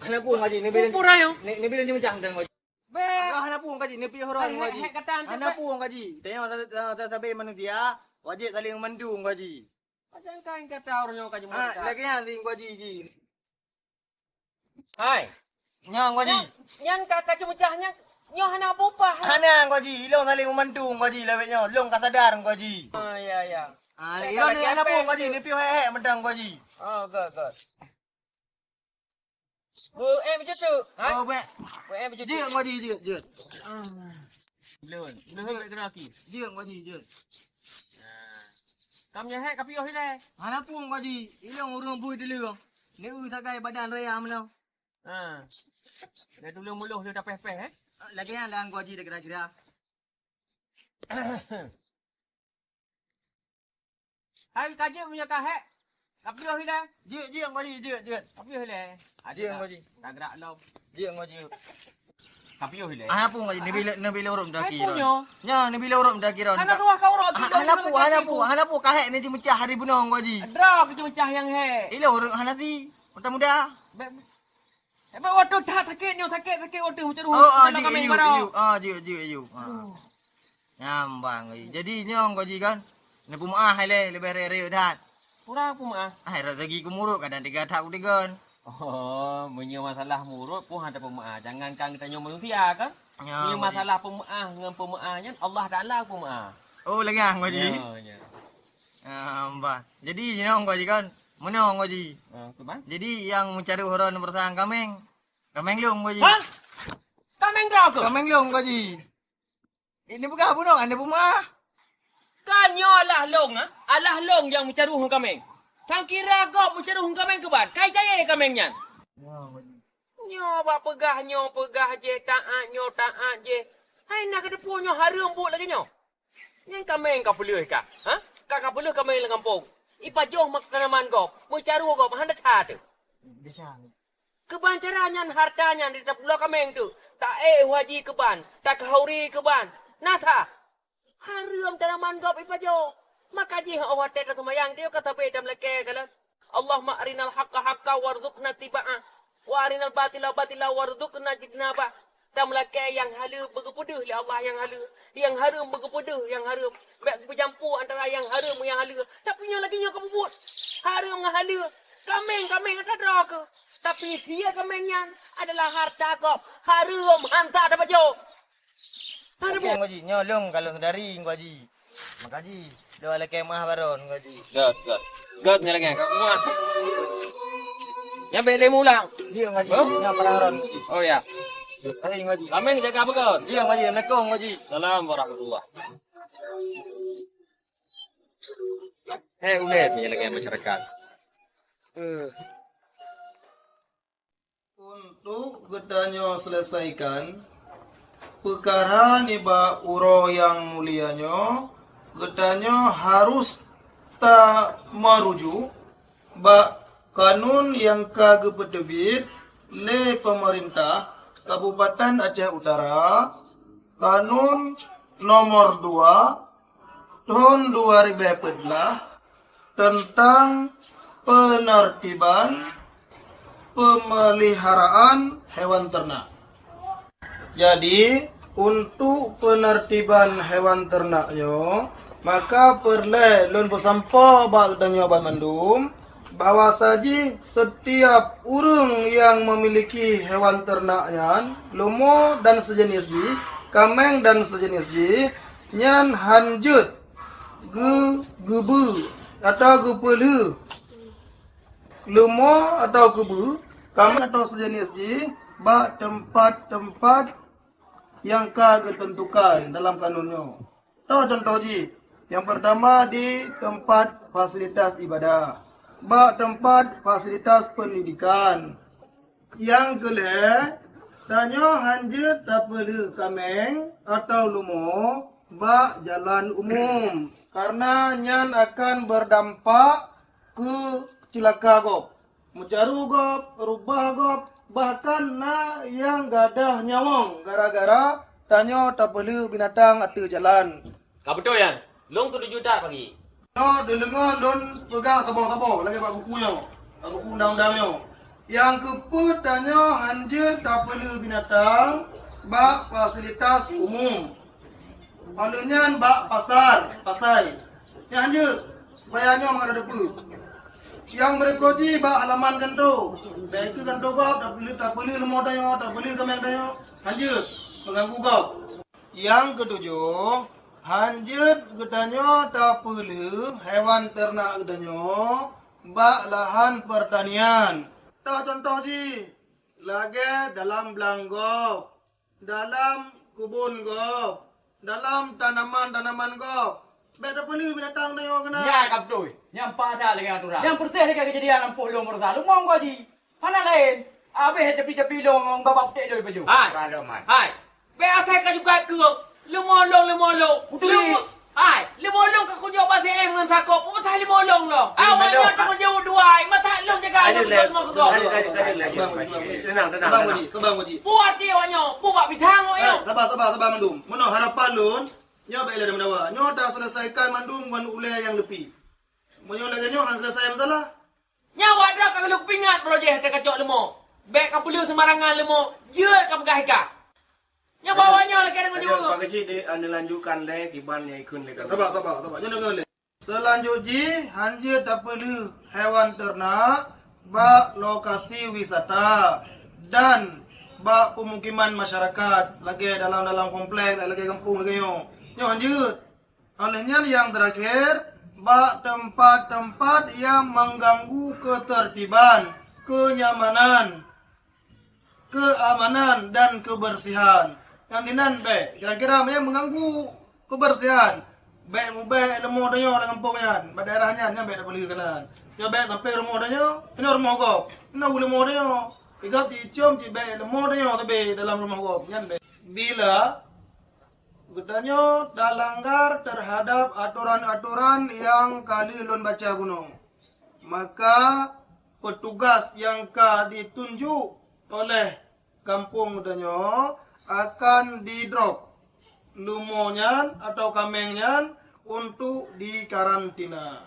Hana pun Haji ni bilang. Pura yo. Ni bilang macam dang Haji. Be. Hana pun Haji ni pi orang Haji. Hana pun Haji. Tanya tabe manusia, wajib saling mendung Haji. Macam kain kata orang kau jemur. Lagi yang ling gua ji. Hai. Nyong gua ji. Nyan kata cemecahnya nyoh hana bupah. Hana gua ji, ilong saling memantung gua ji lewet nyo, long ka sadar gua ji. Oh ya ya. Ilong ni hana pun gua ji, ni piu he mentang gua ji. Oh good. Bu macam tu. Hai. Oh be. Bu macam tu. Ji gua ji, ji. Lun tak kena aki. Ji gua ji, ji. Kam nya he kapi oh ile. Hana pun gua ji, ilong urung bui dulu. Ni sakai badan raya menau. Dah dulu muluh dia dah peh-peh Lagi yang lang gua ji dah kira-kira. Hai kaje punya kahek. Kapi oh ile. Ji gua ji, ji. Kapi oh ile. Ji gua ji. Tak gerak lom. Ji gua ji. Kapi oh ile. Hana pun gua ji, ni bila urung dah Hai kira. punyo. Nya ni bila urung dah kira. Hana tuah kau rot. Hana pu kahek ni ji mecah hari bunong gua ji. Drop je macam yang he. Ilo urung hana ti. Muda-muda. Eba waktu tak sakit waktu macam tu. Ji you. Nyambang. Jadi nyong gua ji kan. Ni pumaah le lebih rere dah. Kurang pun ah. Rezeki ku muruk kadang 3 tahun digon. Oh, punya masalah murut pun ada pemaaf. Jangankan kita nyoh manusia kan. Ni masalah pemaaf dengan pemaafnya Allah Taala pemaaf. Oh lagi ah gua ji. Ya. Mbah. Jadi nyong gua ji kan. Menong gua ji. Tu bang. Jadi yang mencari orang bersang kameng. Kameng long gua ji. Ha? Kameng kau ke? Kameng long gua ji. Ini bukan bunong, anda pemaaf. Kanyo alah long ah. Alah long yang mencari hong kameng. Kang kira kau mencari hong kameng ke ban? Kai jaya kamengnya. Nyo ba pegah je taat je. Hai nak ke depan nyo harum bu lagi nyo. Yang kameng kau pelih ka? Ha? Kak pelih kameng le kampung. Ipa joh mak kanaman kau. Mencari kau handa chat. Keban caranya hartanya di pulau kameng tu. Tak waji keban, tak hauri keban. Nasa. Harum tanaman kau ipa joh. Maka ji awat tak semayang dia kata bedam leke kala. Allahumma arinal haqqa haqqa warzuqna tibaa. Wa arinal batila batila warzuqna jitnaba. Tam leke yang halu bergepuduh li Allah yang halu. Yang harum bergepuduh yang harum. Bek bercampur antara yang harum yang halu. Tak punya lagi yang kamu buat. Harum dengan halu. Kameng tak ada ke. Tapi dia kamengnya adalah harta kau. Harum hantar dapat jauh. Ada gua ji, nyolong kalau dari gua ji. Makaji, dua lek kemah baron gua ji. God nya lagi. Muah. Yang beli mulang. Ji gua ji, nya pararon. Oh ya. Kali gua ji. Kameng jaga apa kau? Ji gua ji, Assalamualaikum gua ji. Salam warahmatullah. Ulet punya lagi masyarakat. Untuk gedanyo selesaikan perkara ni ba uro yang mulianyo gedanyo harus tak merujuk ba kanun yang kagak terbit le pemerintah Kabupaten Aceh Utara kanun nomor 2 tahun 2014 tentang penertiban pemeliharaan hewan ternak. Jadi untuk penertiban hewan ternaknya maka perlu lun bersampa bak dan nyoban mandum bahwa saji setiap orang yang memiliki hewan ternaknya lomo dan sejenis ji kameng dan sejenis ji nyan hanjut gebu atau gepelu lomo atau kubu, kameng atau sejenis ji, bak tempat-tempat yang kagak tentukan dalam kanunnya. Tahu contoh ji, yang pertama di tempat fasilitas ibadah, bak tempat fasilitas pendidikan. Yang kedua, tanya hanjut tak perlu kameng atau lomo, bak jalan umum, karena nyan akan berdampak ke cilaka gop, mencaru gop, rubah gop, bahkan na yang gadah nyawang gara-gara tanya tak perlu binatang atau jalan. Kau betul ya? Long tu 7 juta pagi. No, dengar don pegang tabau-tabau lagi pak bukunya, buku undang-undangnya. Yang keput tanya anjir tak perlu binatang, bak fasilitas umum. Malunya bak pasar, pasai. Yang anjir Supayanya mengadap depu. Yang mereka ji ba halaman kanto. Dan itu kanto kau tak boleh lemah tanya, tak boleh kemeng tanya. Lanjut mengganggu kau. Yang ketujuh, hanjut katanya tak boleh hewan ternak katanya ba lahan pertanian. Tak contoh ji. Lagi dalam belanggo, dalam kubun go, dalam tanaman go. Beda boleh binatang tanya kena. Ya kapdoi. Yang pada lagi aturan. Yang persis lagi kejadian lampu long merasa. Lu mau kau ji? Mana lain? Habis cepi-cepi long babak tek doi baju. Hai. Hai. Be atai ka juga ke. Lemolong. Hai, lemolong ka kunyo ba si em ngan sakop. O tai lemolong lo. Awalnya ta menjauh duai, mata long jaga lu mo ko. Sabang Wadi. Buat dia wanyo, buat bitang yo. Sabar mandum. Mano harapan lun, nyo ba ila dawa. Nyo dah selesaikan mandum wan ulai yang lebih. Menyo lagi nyo kan selesai masalah. Nyawa dah ka lu pingat projek te kacok lemo. Bek ka pelu sembarangan lemo. Je ka pegah ka. Nya bawanya lagi dengan juga. Pak kecil dia anda lanjutkan le kiban yang ikut le. Sabar. Nyo dengar le. Selanjutnya, hanjir tak perlu hewan ternak ba lokasi wisata dan ba pemukiman masyarakat lagi dalam komplek lagi kampung lagi nyo. Nyo hanjir. Olehnya yang terakhir, ba tempat-tempat yang mengganggu ketertiban, kenyamanan, keamanan dan kebersihan. Yang dinan be, kira-kira yang mengganggu kebersihan. Be lemo danyo dengan kampungnya, ba daerahnya nya be tak boleh kenan. Ya be sampai rumah danyo, ini rumah kau. Ini boleh rumah danyo. Igap di cium ci be lemo danyo tapi dalam rumah kau. Nyan be. Bila gudanyo dah langgar terhadap aturan-aturan yang kali lon baca kuno, maka petugas yang ditunjuk oleh kampung gudanyo akan di-drop lumonyan atau kamengnya untuk dikarantina.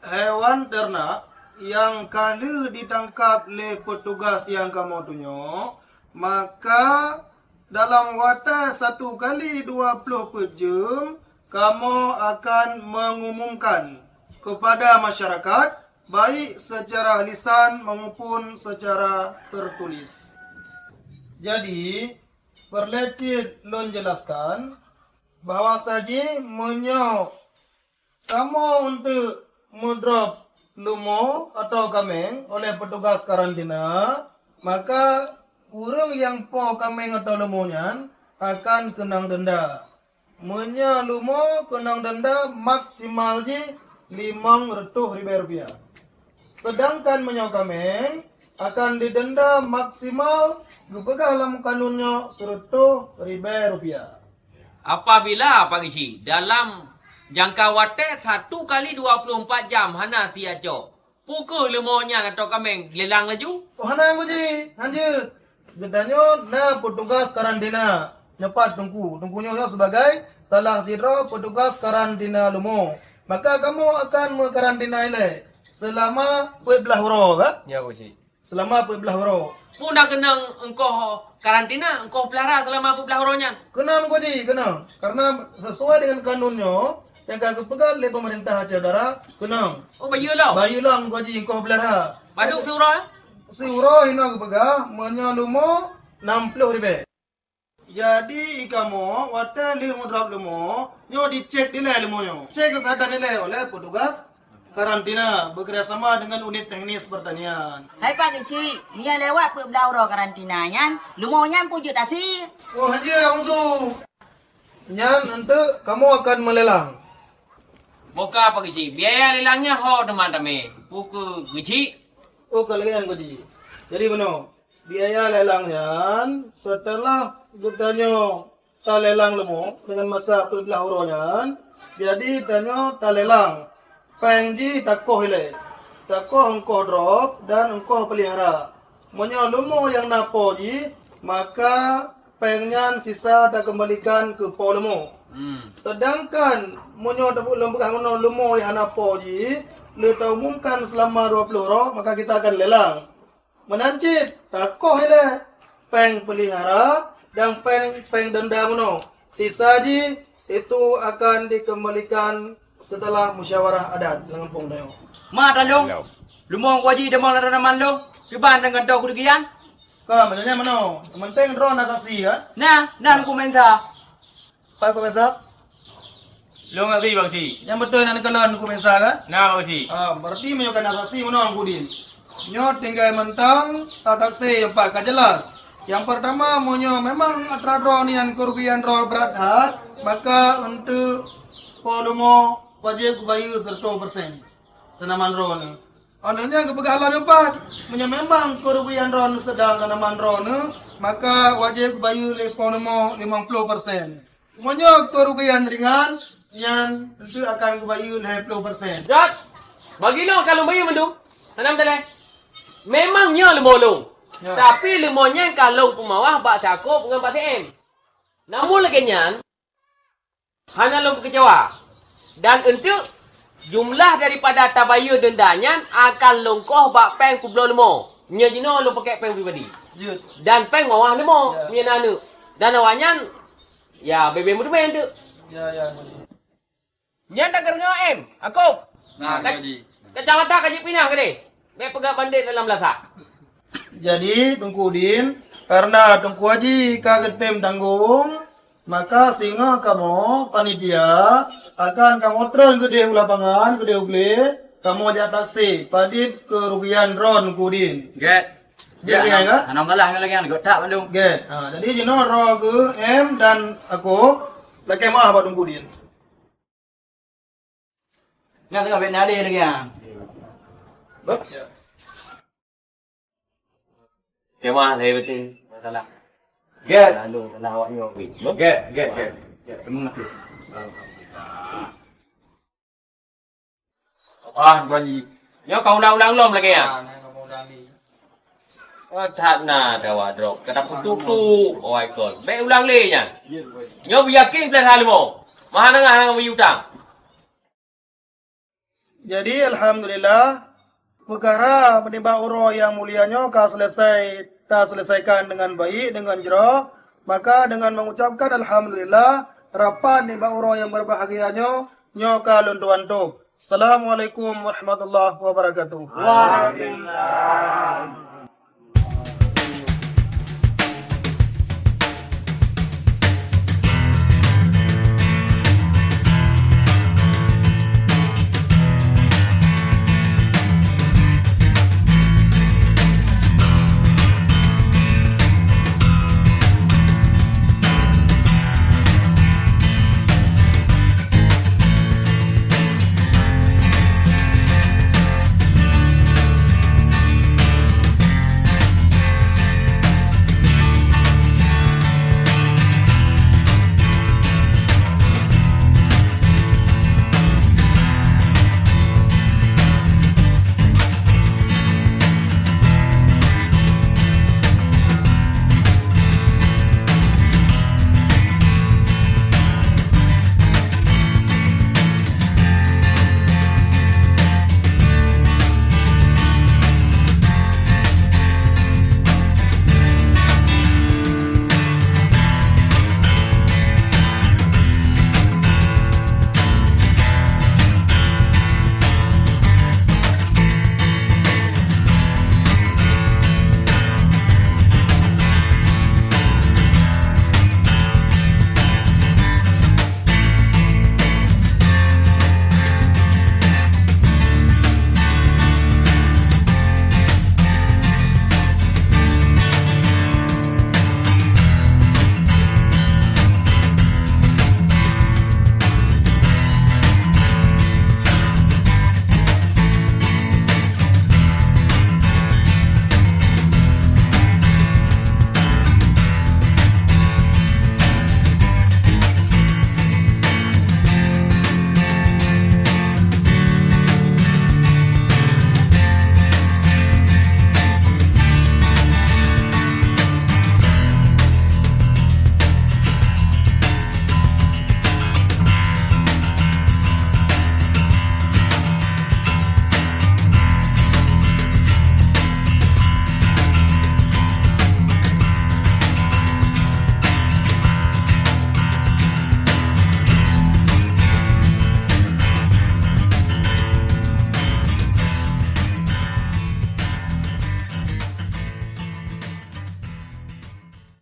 Hewan ternak yang kali ditangkap oleh petugas yang kamu tunjuk, maka dalam waktu 1 kali 24 jam, kamu akan mengumumkan kepada masyarakat, baik secara lisan maupun secara tertulis. Jadi, perlecit lon jelaskan bahawa saja menyo kamu untuk mendrop lumo atau kameng oleh petugas karantina, maka kurang yang po kameng atau lumonya akan kenang denda. Menyo lumo kenang denda maksimal je Rp500,000. Sedangkan menyo kameng akan didenda maksimal gubegah dalam kanunnya Rp100,000. Apabila Pak Gizi dalam jangka waktu 1 kali 24 jam hana siaco pukul lemonya atau kameng lelang laju. Oh hana guji, hanjut. Gedanya na petugas karantina nyepat tungkunya sebagai salah satu petugas karantina lumo. Maka kamu akan mengkarantina ile selama 14 hari, kan? Ya Pak Gizi. Selama 14 hari. Pun dah kena engkau karantina, engkau pelihara selama 14 harinya. Kena guji, kena. Karena sesuai dengan kanunnya yang kagak pegang oleh pemerintah saudara, kena. Oh bayu lah. Bayu lah guji engkau pelihara. Baduk surah. Si urah hina ke pegang menyalumo Rp60,000. Jadi kamu waktu li mudrop lumo, nyo dicek nilai lumonyo. Cek kesehatan nilai oleh petugas karantina bekerjasama dengan unit teknis pertanian. Hai Pak kecil, ni yang lewat berbelauran karantinanya, lumonya pujud asih. Oh haji langsung. Nyan nanti kamu akan melelang. Moga Pak Gizi, biaya lelangnya ho teman-teman. Pukul Gizi. Oh kalian gaji. Jadi benar. Biaya lelangnya setelah bertanya tak lelang lemo dengan masa 14 harinya, jadi tanya tak lelang. Pengji takoh ile. Takoh engkau drop dan engkau pelihara. Menyo lemo yang napo ji, maka pengnya sisa tak kembalikan ke po lemo. Sedangkan menyo dapat lembah lemo yang napo ji, kita umumkan selama 20 hari, maka kita akan lelang. Menancit, takoh ile. Peng pelihara dan peng denda meno. Sisa ji itu akan dikembalikan setelah musyawarah adat Lampung Dayo. Ma talong. Lumong ko aji demong na naman lo. Kiban dengan daw kudigian. Ka, maksudnya mana? Yang penting ro na saksi kan? Nah kumenta. Pak Komensar? Lo ngerti bang si. Yang betul nak kalan Komensar kan? Nah bang si. Berarti menyo kana saksi mana orang Budin. Nyo tinggal mentang taksi yang pak jelas. Yang pertama monyo memang atradro nian kerugian ro berat hat, maka untuk polumo wajib bayar 100%. Tanaman ro ni. Ananya kepegalaman empat, memang kerugian ro sedang tanaman ro ni, maka wajib bayar le polumo 50%. Monyo kerugian ringan yang tentu akan bayar 50%. Jod, bagi lo kalau bayar mendung. Tanam tele. Memangnya lemolong. Ya. Tapi lemonya kalau pemawah bak cakup dengan 4 cm. Namun laginya hanya lo kecewa. Dan untuk jumlah daripada tabayur dendanya akan longkoh bak peng kublo lemo. Nya jino lo pakai peng pribadi. Jut. Dan peng mawah lemo Ya. nya nanu. Dan awalnya ya bebe muda tu. Ya. Nya tak kerja em. Aku. Nah, jadi. Kecamatan Kaji Pinang ke ni. Be pegang bandit dalam lasak. Jadi Tungku Udin, karena Tungku Haji kaget tim tanggung, maka singa kamu panitia akan kamu terus ke dia lapangan, ke dia beli, kamu ajak taksi, padit kerugian ron Tungku Udin. Get. Jadi ya enggak? Anong kalah nga lagi got tak bandung. Get. Jadi jino ro ke M dan aku lagi mah apa Tungku Udin. Nga tengah bet nade lagi yang. Kemah saya betul. Masalah. Get. Lalu telah awak ni wih. Get. Emang tu. Gua ni. Nyo kau ulang-ulang lom lagi ya. Oh, tak na dawa drop. Kata putu. Oh my god. Be ulang le nya. Nyo yakin plan hal mo. Mahana ngah nang utang. Jadi alhamdulillah perkara penimba uro yang mulianya tak selesaikan dengan baik dengan jero, maka dengan mengucapkan alhamdulillah rapat penimba uro yang berbahagianya nyoka luntuan tu. Assalamualaikum warahmatullahi wabarakatuh. Waalaikumsalam.